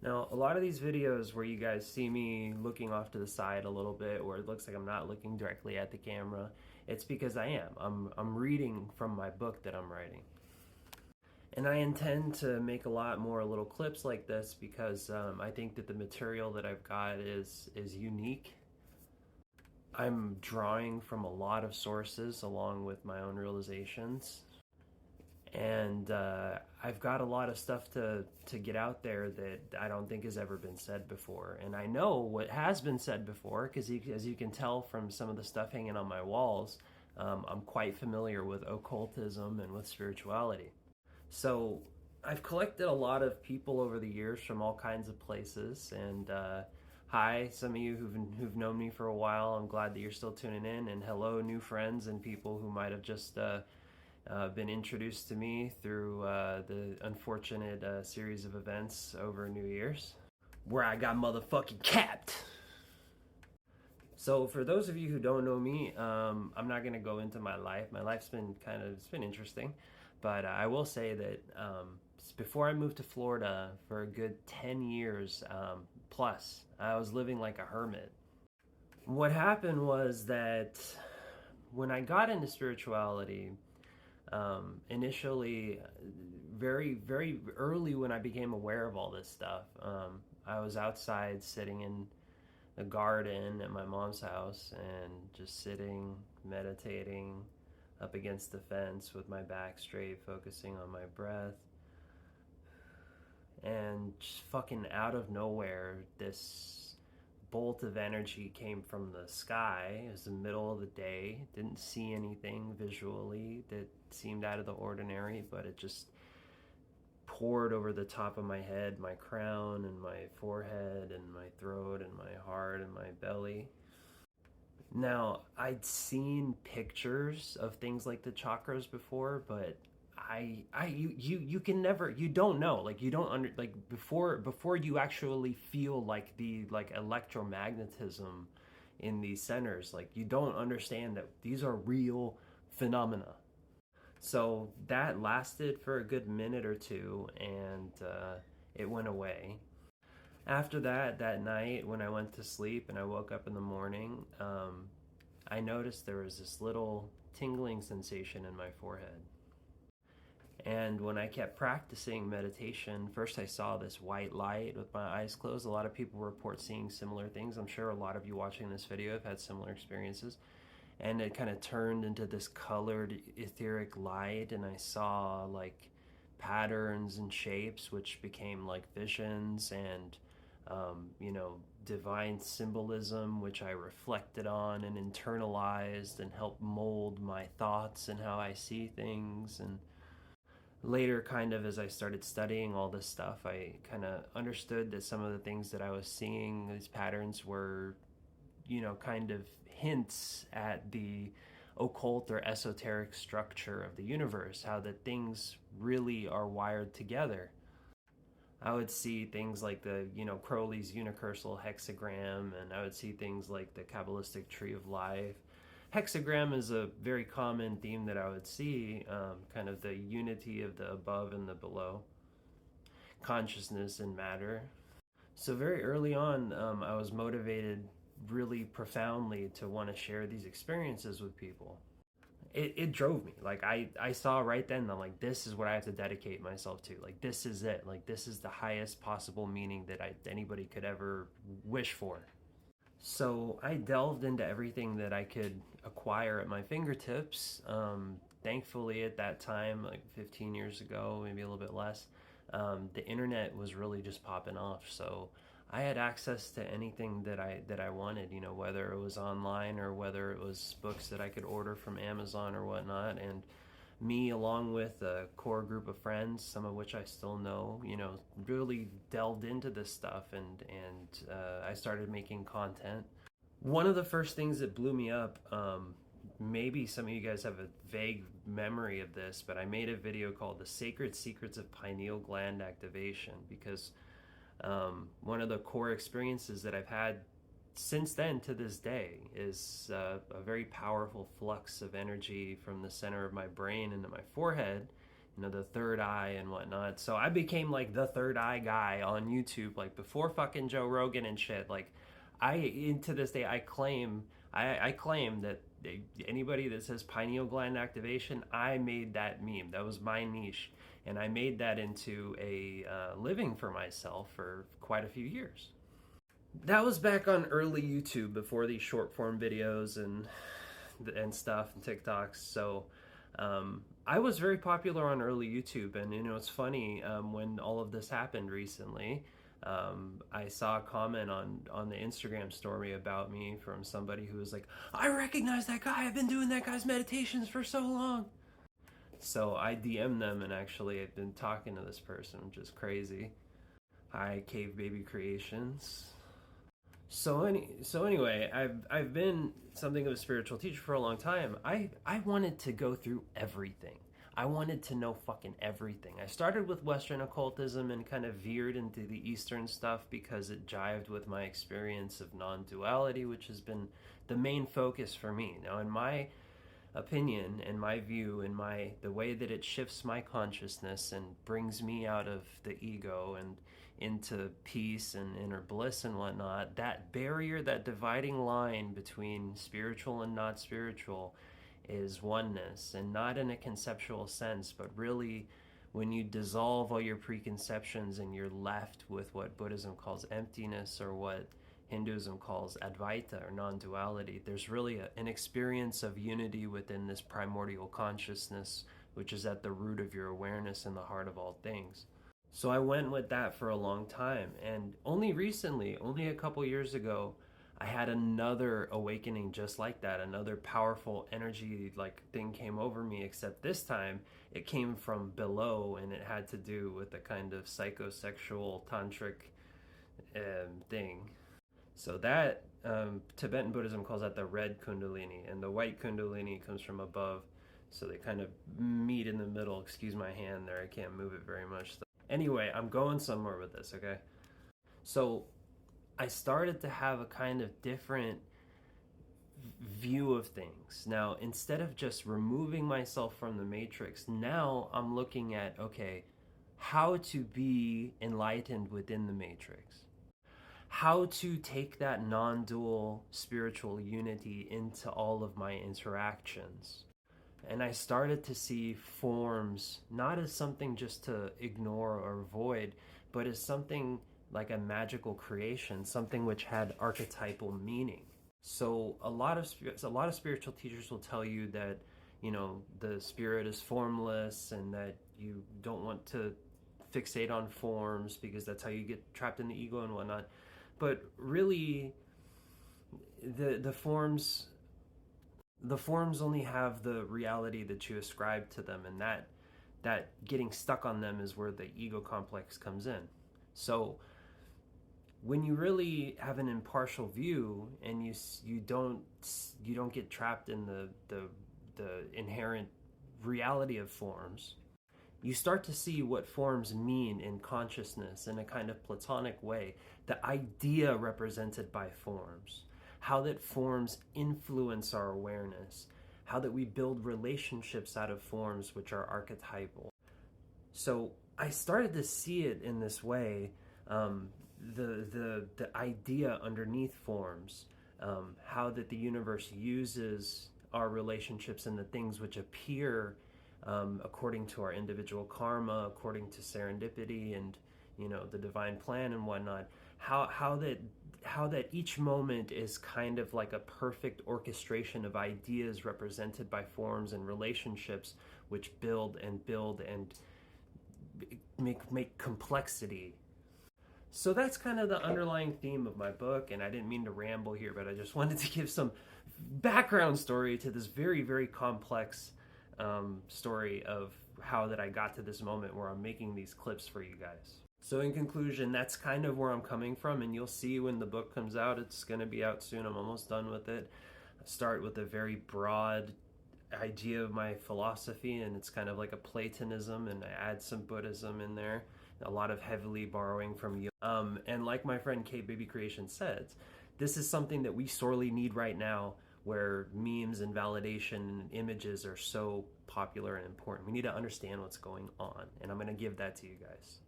Now, a lot of these videos where you guys see me looking off to the side a little bit, or it looks like I'm not looking directly at the camera, it's because I am. I'm reading from my book that I'm writing. And I intend to make a lot more little clips like this because I think that the material that I've got is unique. I'm drawing from a lot of sources along with my own realizations. And I've got a lot of stuff to get out there that I don't think has ever been said before. And I know what has been said before because as you can tell from some of the stuff hanging on my walls, I'm quite familiar with occultism and with spirituality. So I've collected a lot of people over the years from all kinds of places. And hi, some of you who've known me for a while. I'm glad that you're still tuning in. And hello, new friends and people who might have just been introduced to me through the unfortunate series of events over New Year's, where I got motherfucking capped. So for those of you who don't know me, I'm not gonna go into my life. My life's been it's been interesting, but I will say that before I moved to Florida for a good 10 years plus, I was living like a hermit. What happened was that when I got into spirituality, initially, very early when I became aware of all this stuff, I was outside sitting in the garden at my mom's house and just sitting, meditating up against the fence with my back straight, focusing on my breath. And just fucking out of nowhere, this bolt of energy came from the sky. It was the middle of the day. Didn't see anything visually that seemed out of the ordinary, but it just poured over the top of my head, my crown, and my forehead, and my throat, and my heart, and my belly. Now, I'd seen pictures of things like the chakras before, but you can never, you don't know, like you don't like before you actually feel like the like electromagnetism in these centers, like you don't understand that these are real phenomena. So that lasted for a good minute or two, and it went away. After that, that night when I went to sleep and I woke up in the morning, I noticed there was this little tingling sensation in my forehead. And when I kept practicing meditation, first I saw this white light with my eyes closed. A lot of people report seeing similar things. I'm sure a lot of you watching this video have had similar experiences. And it kind of turned into this colored etheric light, and I saw like patterns and shapes which became like visions and divine symbolism, which I reflected on and internalized and helped mold my thoughts and how I see things. And later, kind of as I started studying all this stuff, I kind of understood that some of the things that I was seeing, these patterns, were kind of hints at the occult or esoteric structure of the universe, how that things really are wired together. I would see things like the, Crowley's unicursal hexagram, and I would see things like the Kabbalistic tree of life. Hexagram is a very common theme that I would see, kind of the unity of the above and the below, consciousness and matter. So very early on, I was motivated really profoundly to want to share these experiences with people. It drove me. Like I saw right then that like this is what I have to dedicate myself to. Like this is it. Like this is the highest possible meaning that anybody could ever wish for. So I delved into everything that I could acquire at my fingertips. Thankfully, at that time, like 15 years ago, maybe a little bit less, the internet was really just popping off. So I had access to anything that I wanted, whether it was online or whether it was books that I could order from Amazon or whatnot. And me, along with a core group of friends, some of which I still know, really delved into this stuff, and I started making content. One of the first things that blew me up, maybe some of you guys have a vague memory of this, but I made a video called The Sacred Secrets of Pineal Gland Activation, because one of the core experiences that I've had since then to this day is a very powerful flux of energy from the center of my brain into my forehead the third eye and whatnot. So I became like the third eye guy on YouTube, like before fucking Joe Rogan and shit. Like to this day, I claim that anybody that says pineal gland activation, I made that meme. That was my niche, and I made that into a living for myself for quite a few years. That was back on early YouTube before these short form videos and stuff and TikToks. So I was very popular on early YouTube, and it's funny, when all of this happened recently, I saw a comment on the Instagram story about me from somebody who was like, I recognize that guy, I've been doing that guy's meditations for so long. So I DM'd them, and actually I've been talking to this person, which is crazy. Hi, Cave Baby Creations. So anyway, I've been something of a spiritual teacher for a long time. I wanted to go through everything. I wanted to know fucking everything. I started with Western occultism and kind of veered into the Eastern stuff because it jived with my experience of non-duality, which has been the main focus for me. Now, in my opinion, in my view, the way that it shifts my consciousness and brings me out of the ego and into peace and inner bliss and whatnot, that barrier, that dividing line between spiritual and not spiritual is oneness, and not in a conceptual sense, but really when you dissolve all your preconceptions and you're left with what Buddhism calls emptiness, or what Hinduism calls Advaita or non-duality. There's really an experience of unity within this primordial consciousness, which is at the root of your awareness and the heart of all things. So I went with that for a long time, and only recently, only a couple years ago, I had another awakening just like that. Another powerful energy like thing came over me, except this time it came from below, and it had to do with a kind of psychosexual tantric thing. So that Tibetan Buddhism calls that the red kundalini, and the white kundalini comes from above. So they kind of meet in the middle. Excuse my hand there, I can't move it very much. Anyway, I'm going somewhere with this, okay? So I started to have a kind of different view of things. Now, instead of just removing myself from the matrix, now I'm looking at, okay, how to be enlightened within the matrix. How to take that non-dual spiritual unity into all of my interactions. And I started to see forms not as something just to ignore or avoid, but as something like a magical creation, something which had archetypal meaning. So a lot of spiritual teachers will tell you that, the spirit is formless, and that you don't want to fixate on forms because that's how you get trapped in the ego and whatnot. But really, the forms only have the reality that you ascribe to them, and that getting stuck on them is where the ego complex comes in. So when you really have an impartial view, and you don't get trapped in the inherent reality of forms, you start to see what forms mean in consciousness in a kind of Platonic way, the idea represented by forms, how that forms influence our awareness, how that we build relationships out of forms which are archetypal. So I started to see it in this way, the idea underneath forms, how that the universe uses our relationships and the things which appear according to our individual karma, according to serendipity and the divine plan and whatnot, how that each moment is kind of like a perfect orchestration of ideas represented by forms and relationships which build and make complexity. So that's kind of the underlying theme of my book, and I didn't mean to ramble here, but I just wanted to give some background story to this very, very complex story of how that I got to this moment where I'm making these clips for you guys. So in conclusion, that's kind of where I'm coming from, and you'll see when the book comes out. It's going to be out soon. I'm almost done with it. I start with a very broad idea of my philosophy, and it's kind of like a Platonism, and I add some Buddhism in there, a lot of heavily borrowing from you. And like my friend Kate Baby Creation says, this is something that we sorely need right now where memes and validation and images are so popular and important. We need to understand what's going on, and I'm going to give that to you guys.